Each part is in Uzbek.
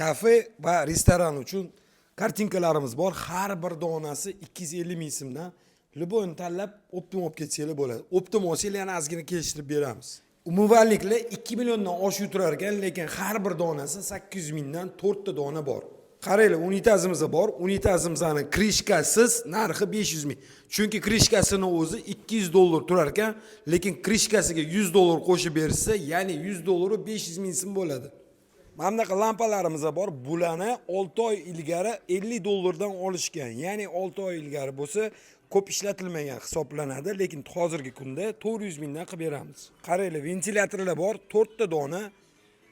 kafe va restoran uchun kartinkalarimiz bor. Har bir donasi 250 ming so'mdan. Любойni tanlab optim olib ketsanglar bo'ladi. Optim olsanglar yana ozgina kelishtirib beramiz. Umumanliklar 2 milliondan oshib turar ekan, lekin har bir donasi 800 mingdan 4 ta dona bor. Qaranglar, unitazimiz bor. Unitazimizning krishkasiz narxi 500 ming. Chunki krishkasini o'zi 200 dollar turar ekan, lekin krishkasiga 100 dollar qo'shib bersa, ya'ni 100 dollari 500 ming so'm bo'ladi. Mana bunaqa lampalarimiz bor. Bularni 6 oy ilgari 50 dollardan olishgan. Ya'ni 6 oy ilgari bo'lsa, ko'p ishlatilmagan hisoblanadi, lekin hozirgi kunda 400 mingdan qilib beramiz. Qaranglar, ventilyatorlar bor, 4 ta dona.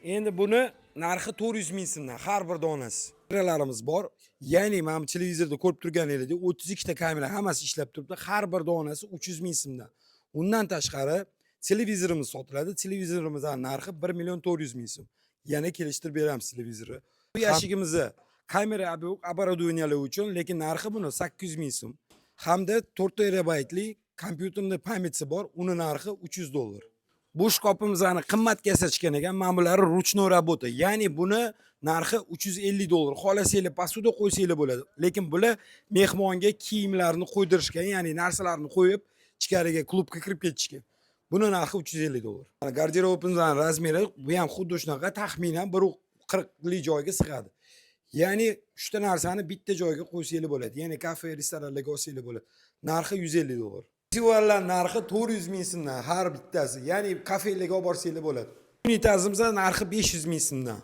Endi buni narxi 400 ming so'mdan har bir donasi. Kameralarimiz bor. Ya'ni mana bu televizorda ko'rib turganingizdek 32 ta kamera hammasi ishlab turibdi. Har bir donasi 300 ming so'mdan. Undan tashqari televizorimiz sotiladi. Televizorimizning narxi 1 million 400 ming so'm. Yana kelishtirib beramiz televizorni. Bu yashigimizni kamera оборудованиялari uchun, lekin narxi buni 800 ming so'm. Hamda 4 terabaytli kompyuterning pamyati bor, uni narxi 300 dollar. Bu shkopimizni qimmatga sotishgan ekan, mana bular ruchnoy работа. Ya'ni buni narxi 350 dollar. Xohlasanglar posuda qo'ysanglar bo'ladi. Lekin bular mehmonga kiyimlarni qo'ydirishgan, ya'ni narsalarni qo'yib, ichkariga klubga kirib ketishgan. Buni narxi 350 dollar. Garderobimizning razmeri bu ham xuddi shunaqa, taxminan 140 lik joyga sig'adi. Ya'ni 3 ta narsani bitta joyga qo'ysanglar bo'ladi. Ya'ni kafe, restoranlarga olsanglar bo'ladi. Narxi 150 dollar. Festivallar narxi 400 ming so'mdan har bittasi. Ya'ni kafelarga olib borsanglar bo'ladi. Unitazimizning narxi 500 ming so'mdan.